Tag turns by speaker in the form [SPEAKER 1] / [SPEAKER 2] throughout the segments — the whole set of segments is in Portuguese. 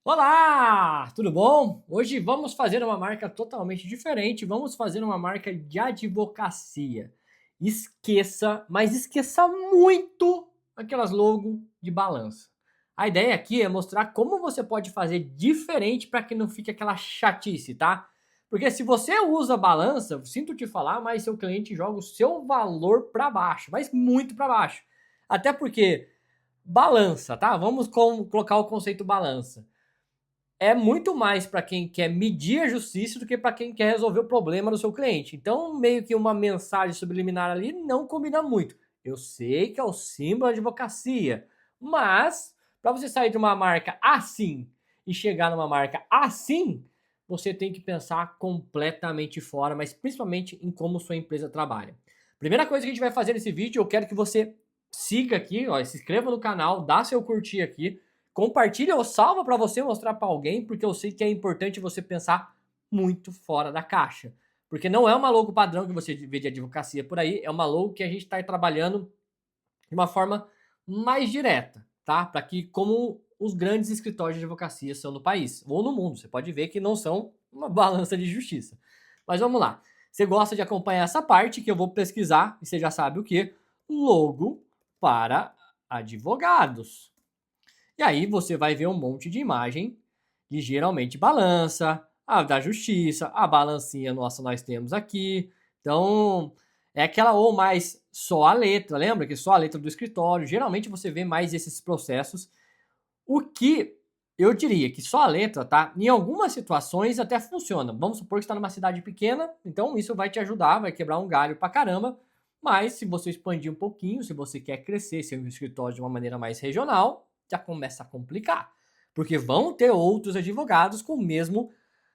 [SPEAKER 1] Olá, tudo bom? Hoje vamos fazer uma marca totalmente diferente. Vamos fazer uma marca de advocacia. Esqueça, mas esqueça muito aquelas logo de balança. A ideia aqui é mostrar como você pode fazer diferente para que não fique aquela chatice, tá? Porque se você usa balança, sinto te falar, mas seu cliente joga o seu valor para baixo, mas muito para baixo. Até porque balança, tá? Vamos colocar o conceito balança é muito mais para quem quer medir a justiça do que para quem quer resolver o problema do seu cliente. Então, meio que uma mensagem subliminar ali não combina muito. Eu sei que é o símbolo da advocacia, mas para você sair de uma marca assim e chegar numa marca assim, você tem que pensar completamente fora, mas principalmente em como sua empresa trabalha. Primeira coisa que a gente vai fazer nesse vídeo, eu quero que você siga aqui, ó, se inscreva no canal, dá seu curtir aqui, compartilha ou salva para você mostrar para alguém, porque eu sei que é importante você pensar muito fora da caixa. Porque não é uma logo padrão que você vê de advocacia por aí, é uma logo que a gente está trabalhando de uma forma mais direta, tá? Para que, como os grandes escritórios de advocacia são no país ou no mundo, você pode ver que não são uma balança de justiça. Mas vamos lá. Você gosta de acompanhar essa parte que eu vou pesquisar, e você já sabe o que? Logo para advogados. E aí você vai ver um monte de imagem que geralmente balança, a da justiça, a balancinha nossa nós temos aqui. Então, é aquela ou mais só a letra, lembra que só a letra do escritório. Geralmente você vê mais esses processos. O que eu diria que só a letra, tá? Em algumas situações até funciona. Vamos supor que está numa cidade pequena, então isso vai te ajudar, vai quebrar um galho pra caramba. Mas se você expandir um pouquinho, se você quer crescer seu escritório de uma maneira mais regional, já começa a complicar. Porque vão ter outros advogados com o mesmo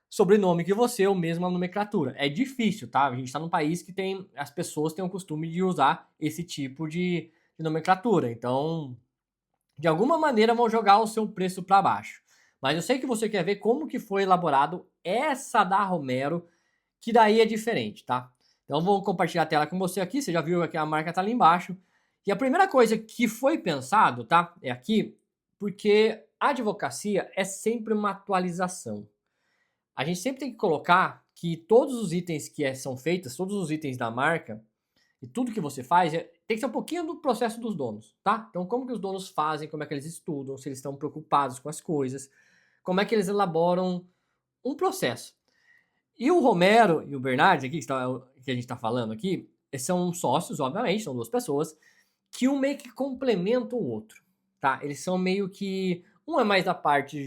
[SPEAKER 1] sobrenome que você, ou mesma nomenclatura. É difícil, tá? A gente está num país que tem. As pessoas têm o costume de usar esse tipo de nomenclatura. Então, de alguma maneira vão jogar o seu preço para baixo. Mas eu sei que você quer ver como que foi elaborado essa da Romero, que daí é diferente, tá? Então vou compartilhar a tela com você aqui, você já viu que a marca tá ali embaixo. E a primeira coisa que foi pensado, tá? É aqui, porque a advocacia é sempre uma atualização. A gente sempre tem que colocar que todos os itens que são feitos, todos os itens da marca, e tudo que você faz tem que ser um pouquinho do processo dos donos, tá? Então, como que os donos fazem, como é que eles estudam, se eles estão preocupados com as coisas, como é que eles elaboram um processo. E o Romero e o Bernardes, aqui, que a gente está falando aqui, são sócios, obviamente, são duas pessoas, que um meio que complementam o outro, tá? Eles são meio que. Um é mais da parte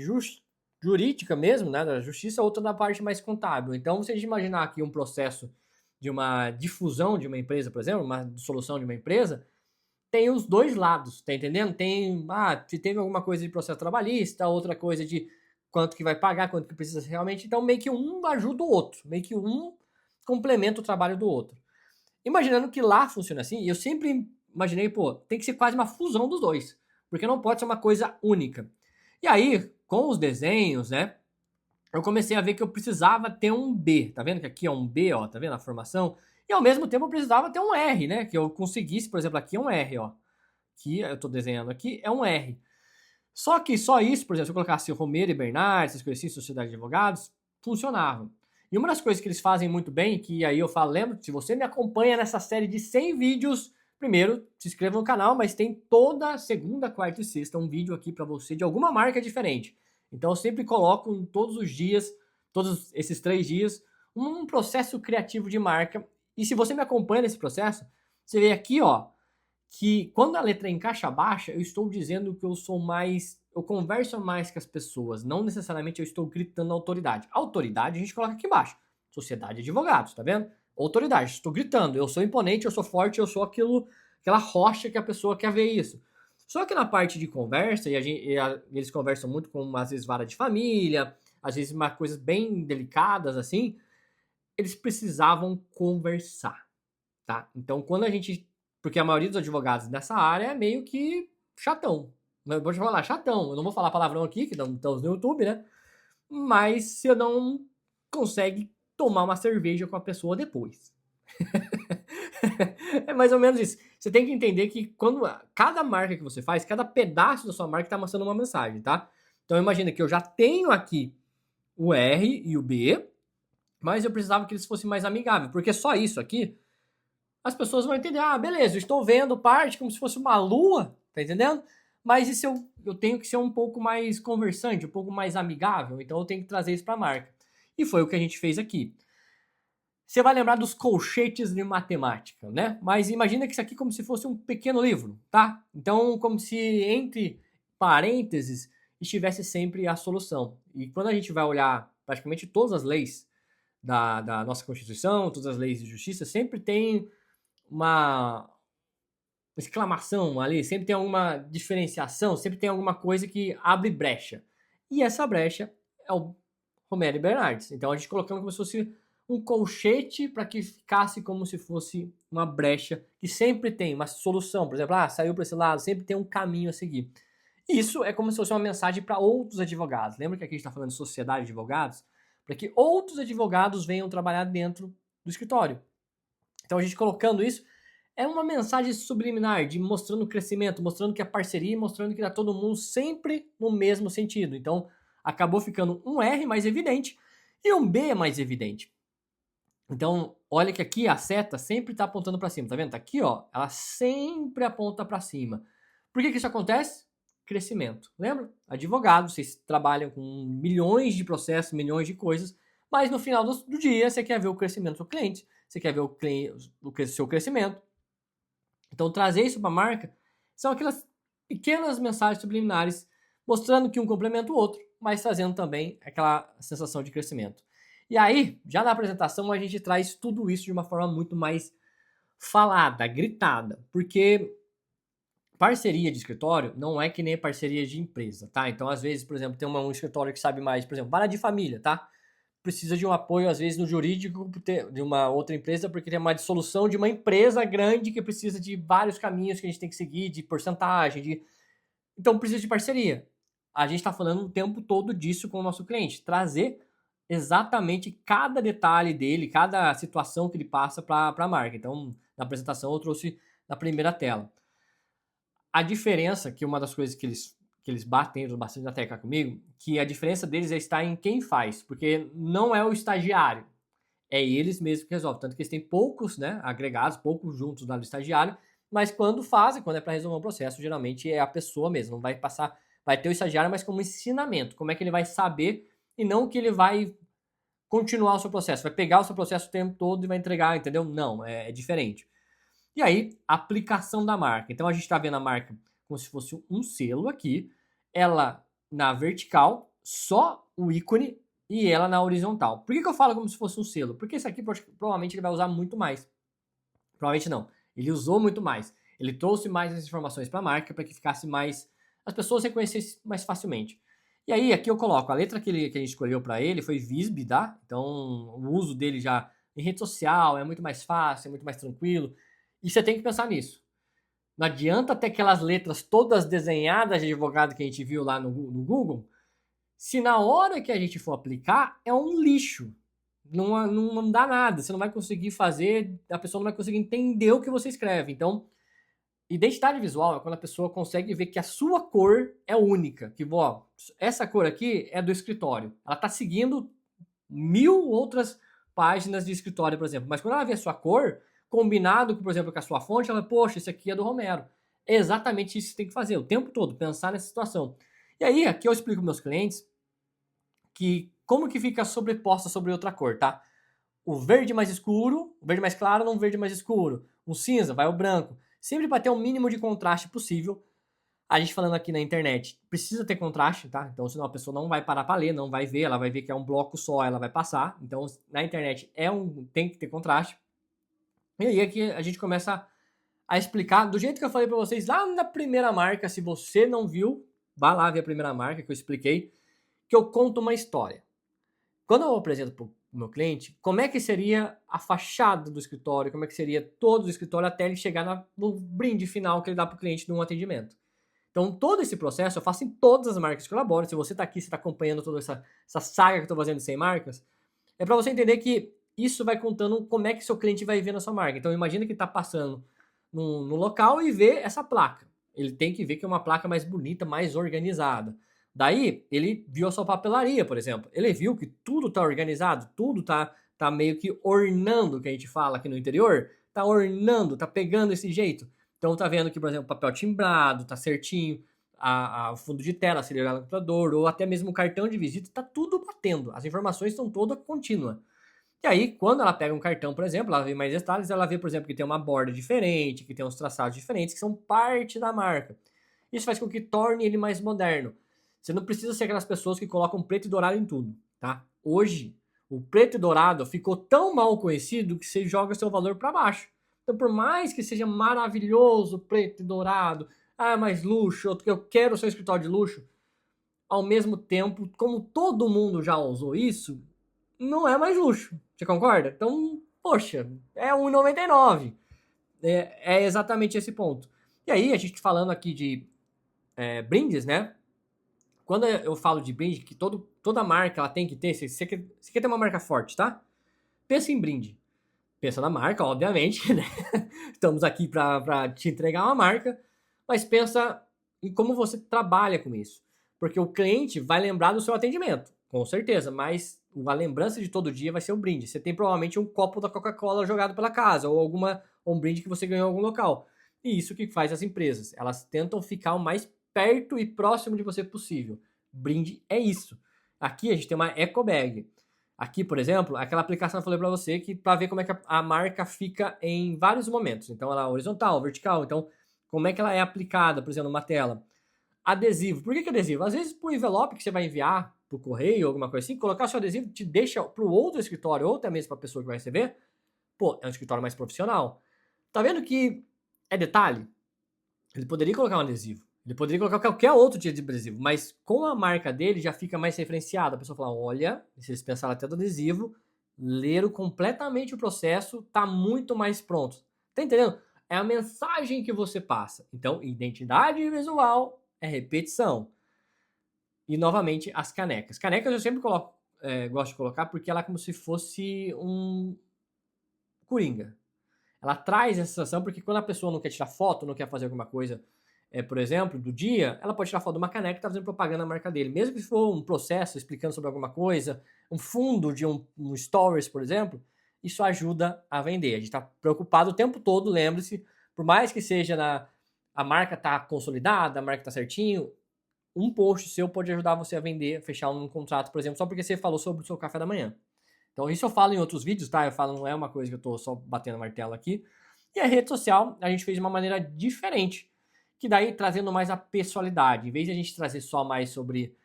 [SPEAKER 1] jurídica mesmo, né? Da justiça, outro da parte mais contábil. Então, se a gente imaginar aqui um processo de uma difusão de uma empresa, por exemplo, uma dissolução de uma empresa, tem os dois lados, tá entendendo? Tem, se teve alguma coisa de processo trabalhista, outra coisa de quanto que vai pagar, quanto que precisa realmente. Então, meio que um ajuda o outro, meio que um complementa o trabalho do outro. Imaginando que lá funciona assim, e eu sempre imaginei, pô, tem que ser quase uma fusão dos dois, porque não pode ser uma coisa única. E aí, com os desenhos, né, eu comecei a ver que eu precisava ter um B, tá vendo que aqui é um B, ó, tá vendo a formação? E ao mesmo tempo eu precisava ter um R, né, que eu conseguisse, por exemplo, aqui é um R, ó, que eu tô desenhando aqui, é um R. Só que só isso, por exemplo, se eu colocasse Romero e Bernardes, essas coisas assim, Sociedade de Advogados, funcionavam. E uma das coisas que eles fazem muito bem, que aí eu falo, lembra, se você me acompanha nessa série de 100 vídeos, primeiro, se inscreva no canal, mas tem toda segunda, quarta e sexta um vídeo aqui para você de alguma marca diferente. Então eu sempre coloco em todos os dias, todos esses 3 dias, um processo criativo de marca. E se você me acompanha nesse processo, você vê aqui, ó, que quando a letra é em caixa baixa, eu estou dizendo que eu sou mais. Eu converso mais com as pessoas, não necessariamente eu estou gritando autoridade. Autoridade a gente coloca aqui embaixo. Sociedade de advogados, tá vendo? Autoridade, estou gritando, eu sou imponente, eu sou forte, eu sou aquela rocha que a pessoa quer ver isso. Só que na parte de conversa, eles conversam muito com, às vezes, vara de família, às vezes, uma coisas bem delicadas assim, eles precisavam conversar, tá? Então, quando a gente. Porque a maioria dos advogados dessa área é meio que chatão. Eu vou te falar, chatão. Eu não vou falar palavrão aqui, que não estamos no YouTube, né? Mas você não consegue tomar uma cerveja com a pessoa depois. É mais ou menos isso. Você tem que entender que quando cada marca que você faz, cada pedaço da sua marca está mostrando uma mensagem, tá? Então imagina que eu já tenho aqui o R e o B, mas eu precisava que eles fossem mais amigáveis, porque só isso aqui, as pessoas vão entender, ah, beleza, eu estou vendo parte como se fosse uma lua, tá entendendo? Mas isso eu tenho que ser um pouco mais conversante, um pouco mais amigável, então eu tenho que trazer isso para a marca. E foi o que a gente fez aqui. Você vai lembrar dos colchetes de matemática, né? Mas imagina que isso aqui é como se fosse um pequeno livro, tá? Então, como se entre parênteses estivesse sempre a solução. E quando a gente vai olhar praticamente todas as leis da nossa Constituição, todas as leis de justiça, sempre tem uma exclamação ali, sempre tem alguma diferenciação, sempre tem alguma coisa que abre brecha. E essa brecha é o Romero e Bernardes. Então a gente colocando como se fosse um colchete para que ficasse como se fosse uma brecha que sempre tem uma solução. Por exemplo, saiu para esse lado, sempre tem um caminho a seguir. Isso é como se fosse uma mensagem para outros advogados. Lembra que aqui a gente está falando de sociedade de advogados? Para que outros advogados venham trabalhar dentro do escritório. Então a gente colocando isso, é uma mensagem subliminar de mostrando o crescimento, mostrando que é parceria, mostrando que está todo mundo sempre no mesmo sentido. Então acabou ficando um R mais evidente e um B mais evidente. Então olha que aqui a seta sempre está apontando para cima, tá vendo? Tá aqui, ó, ela sempre aponta para cima. Por que isso acontece? Crescimento. Lembra? Advogado, vocês trabalham com milhões de processos, milhões de coisas, mas no final do dia você quer ver o crescimento do cliente, você quer ver o seu crescimento. Então trazer isso para a marca são aquelas pequenas mensagens subliminares mostrando que um complementa o outro, mas trazendo também aquela sensação de crescimento. E aí, já na apresentação, a gente traz tudo isso de uma forma muito mais falada, gritada, porque parceria de escritório não é que nem parceria de empresa, tá? Então, às vezes, por exemplo, tem um escritório que sabe mais, por exemplo, vara de família, tá? Precisa de um apoio, às vezes, no jurídico de uma outra empresa, porque tem uma dissolução de uma empresa grande que precisa de vários caminhos que a gente tem que seguir, de porcentagem, então precisa de parceria. A gente está falando o tempo todo disso com o nosso cliente, trazer exatamente cada detalhe dele, cada situação que ele passa para a marca. Então, na apresentação eu trouxe na primeira tela. A diferença, que uma das coisas que eles batem bastante na tecla comigo, que a diferença deles é estar em quem faz, porque não é o estagiário, é eles mesmos que resolvem. Tanto que eles têm poucos, né, agregados, poucos juntos lá do estagiário, mas quando fazem, quando é para resolver um processo, geralmente é a pessoa mesmo, não vai passar, vai ter o estagiário, mas como ensinamento, como é que ele vai saber e não que ele vai continuar o seu processo, vai pegar o seu processo o tempo todo e vai entregar, entendeu? Não, é diferente. E aí, aplicação da marca. Então a gente está vendo a marca como se fosse um selo aqui, ela na vertical, só o ícone, e ela na horizontal. Por que eu falo como se fosse um selo? Porque esse aqui provavelmente ele vai usar muito mais. Provavelmente não. Ele usou muito mais. Ele trouxe mais as informações para a marca para que ficasse mais, as pessoas reconhecessem mais facilmente. E aí aqui eu coloco a letra que a gente escolheu para ele foi Visby, tá? Então o uso dele já em rede social é muito mais fácil, é muito mais tranquilo. E você tem que pensar nisso. Não adianta ter aquelas letras todas desenhadas de advogado que a gente viu lá no Google, se na hora que a gente for aplicar é um lixo. Não dá nada, você não vai conseguir fazer, a pessoa não vai conseguir entender o que você escreve. Então, identidade visual é quando a pessoa consegue ver que a sua cor é única. Que, ó, essa cor aqui é do escritório. Ela está seguindo 1000 outras páginas de escritório, por exemplo. Mas quando ela vê a sua cor, combinado, por exemplo, com a sua fonte, ela, poxa, esse aqui é do Romero. É exatamente isso que você tem que fazer, o tempo todo, pensar nessa situação. E aí, aqui eu explico para meus clientes que como que fica sobreposta sobre outra cor, tá? O verde mais escuro, o verde mais claro não o verde mais escuro. O cinza vai o branco. Sempre para ter o mínimo de contraste possível. A gente falando aqui na internet, precisa ter contraste, tá? Então, senão a pessoa não vai parar para ler, não vai ver, ela vai ver que é um bloco só, ela vai passar. Então, na internet tem que ter contraste. E aí aqui a gente começa a explicar do jeito que eu falei para vocês lá na primeira marca. Se você não viu, vá lá ver a primeira marca que eu expliquei, que eu conto uma história. Quando eu apresento para o meu cliente, como é que seria a fachada do escritório, como é que seria todo o escritório até ele chegar no brinde final que ele dá para o cliente num atendimento. Então, todo esse processo eu faço em todas as marcas que eu elaboro. Se você está aqui, você está acompanhando toda essa saga que eu estou fazendo de 100 marcas, é para você entender que isso vai contando como é que seu cliente vai ver na sua marca. Então, imagina que está passando no local e vê essa placa. Ele tem que ver que é uma placa mais bonita, mais organizada. Daí, ele viu a sua papelaria, por exemplo. Ele viu que tudo tá organizado, tudo tá meio que ornando, que a gente fala aqui no interior. Tá ornando, tá pegando esse jeito. Então, tá vendo que, por exemplo, papel timbrado, tá certinho. O fundo de tela acelerado no computador, ou até mesmo o cartão de visita, tá tudo batendo. As informações estão todas contínuas. E aí, quando ela pega um cartão, por exemplo, ela vê mais detalhes, ela vê, por exemplo, que tem uma borda diferente, que tem uns traçados diferentes, que são parte da marca. Isso faz com que torne ele mais moderno. Você não precisa ser aquelas pessoas que colocam preto e dourado em tudo, tá? Hoje, o preto e dourado ficou tão mal conhecido que você joga seu valor para baixo. Então, por mais que seja maravilhoso preto e dourado, mais luxo, eu quero o seu escritório de luxo, ao mesmo tempo, como todo mundo já usou isso, não é mais luxo. Você concorda? Então, poxa, é R$1,99. É exatamente esse ponto. E aí, a gente falando aqui de brindes, né? Quando eu falo de brinde, que toda marca ela tem que ter, você quer ter uma marca forte, tá? Pensa em brinde. Pensa na marca, obviamente, né? Estamos aqui para te entregar uma marca, mas pensa em como você trabalha com isso. Porque o cliente vai lembrar do seu atendimento, com certeza, mas a lembrança de todo dia vai ser o brinde. Você tem provavelmente um copo da Coca-Cola jogado pela casa, ou um brinde que você ganhou em algum local. E isso que faz as empresas. Elas tentam ficar o mais perto e próximo de você possível. Brinde é isso. Aqui a gente tem uma eco bag. Aqui, por exemplo, aquela aplicação que eu falei para você que para ver como é que a marca fica em vários momentos. Então ela é horizontal, vertical, então como é que ela é aplicada, por exemplo, numa tela. Adesivo. Por que adesivo? Às vezes pro envelope que você vai enviar pro correio ou alguma coisa assim, colocar o seu adesivo te deixa pro outro escritório ou até mesmo para a pessoa que vai receber, pô, é um escritório mais profissional. Tá vendo que é detalhe? Ele poderia colocar um adesivo. Ele poderia colocar qualquer outro tipo de adesivo, mas com a marca dele já fica mais referenciado. A pessoa fala, olha, se eles pensaram até do adesivo, leram completamente o processo, tá muito mais pronto. Tá entendendo? É a mensagem que você passa. Então, identidade visual é repetição. E, novamente, as canecas. Canecas eu sempre gosto de colocar porque ela é como se fosse um coringa. Ela traz essa sensação porque quando a pessoa não quer tirar foto, não quer fazer alguma coisa, por exemplo, do dia, ela pode tirar foto de uma caneca que está fazendo propaganda da marca dele. Mesmo que for um processo explicando sobre alguma coisa, um fundo de um stories, por exemplo, isso ajuda a vender. A gente está preocupado o tempo todo, lembre-se, por mais que seja a marca está consolidada, a marca está certinho, um post seu pode ajudar você a vender, fechar um contrato, por exemplo, só porque você falou sobre o seu café da manhã. Então isso eu falo em outros vídeos, tá? Eu falo, não é uma coisa que eu tô só batendo martelo aqui. E a rede social, a gente fez de uma maneira diferente, que daí trazendo mais a pessoalidade. Em vez de a gente trazer só mais sobre,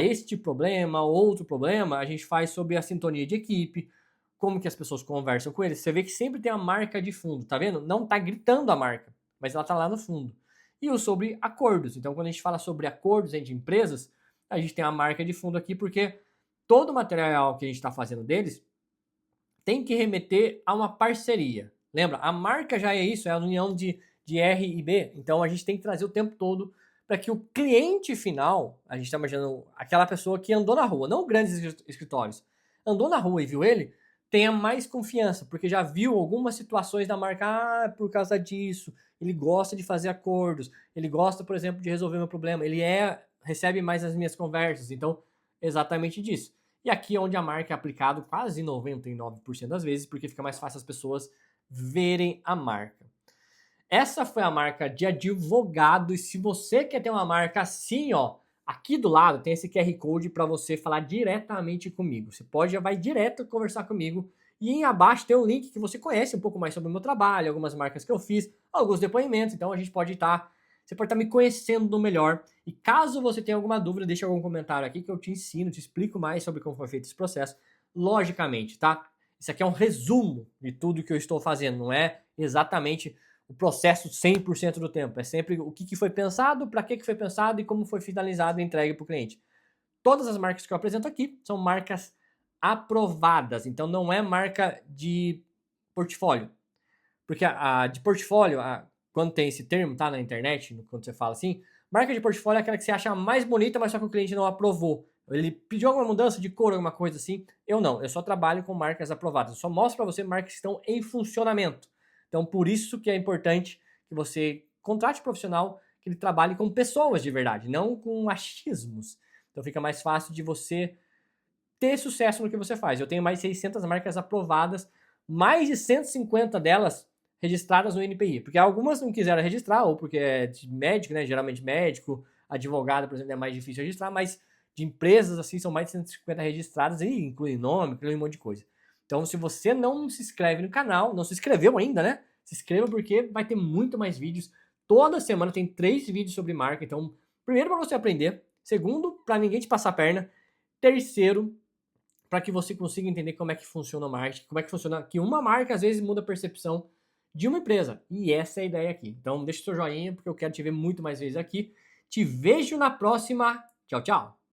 [SPEAKER 1] este problema, outro problema, a gente faz sobre a sintonia de equipe, como que as pessoas conversam com eles. Você vê que sempre tem a marca de fundo, tá vendo? Não tá gritando a marca, mas ela tá lá no fundo. E o sobre acordos. Então, quando a gente fala sobre acordos entre empresas, a gente tem a marca de fundo aqui, porque todo o material que a gente está fazendo deles tem que remeter a uma parceria. Lembra? A marca já é isso, é a união de R e B. Então a gente tem que trazer o tempo todo para que o cliente final, a gente está imaginando aquela pessoa que andou na rua, não grandes escritórios, andou na rua e viu ele, tenha mais confiança, porque já viu algumas situações da marca, por causa disso, ele gosta de fazer acordos, ele gosta, por exemplo, de resolver meu problema, ele recebe mais as minhas conversas, então, exatamente disso. E aqui é onde a marca é aplicado quase 99% das vezes, porque fica mais fácil as pessoas verem a marca. Essa foi a marca de advogado, e se você quer ter uma marca assim, ó, aqui do lado tem esse QR Code para você falar diretamente comigo. Você já vai direto conversar comigo, e abaixo tem um link que você conhece um pouco mais sobre o meu trabalho, algumas marcas que eu fiz, alguns depoimentos, então você pode estar me conhecendo melhor. E caso você tenha alguma dúvida, deixa algum comentário aqui que eu te ensino, te explico mais sobre como foi feito esse processo, logicamente, tá? Isso aqui é um resumo de tudo que eu estou fazendo, não é exatamente o processo 100% do tempo, é sempre o que foi pensado, para que foi pensado e como foi finalizado e entregue para o cliente. Todas as marcas que eu apresento aqui são marcas aprovadas, então não é marca de portfólio, porque a de portfólio, quando tem esse termo, tá, na internet, quando você fala assim, marca de portfólio é aquela que você acha mais bonita, mas só que o cliente não aprovou. Ele pediu alguma mudança de cor, alguma coisa assim. Eu não, eu só trabalho com marcas aprovadas. Eu só mostro para você marcas que estão em funcionamento. Então, por isso que é importante que você contrate um profissional que ele trabalhe com pessoas de verdade, não com achismos. Então fica mais fácil de você ter sucesso no que você faz. Eu tenho mais de 600 marcas aprovadas, mais de 150 delas registradas no NPI, porque algumas não quiseram registrar, ou porque é de médico, né? Geralmente médico, advogado, por exemplo, é mais difícil registrar, mas de empresas assim são mais de 150 registradas e inclui nome, inclui um monte de coisa. Então, se você não se inscreve no canal, não se inscreveu ainda, né? Se inscreva porque vai ter muito mais vídeos. Toda semana tem 3 vídeos sobre marca. Então, primeiro para você aprender, segundo, para ninguém te passar a perna, terceiro, para que você consiga entender como é que funciona o marketing, como é que funciona, que uma marca às vezes muda a percepção de uma empresa. E essa é a ideia aqui. Então deixa o seu joinha, porque eu quero te ver muito mais vezes aqui. Te vejo na próxima. Tchau, tchau.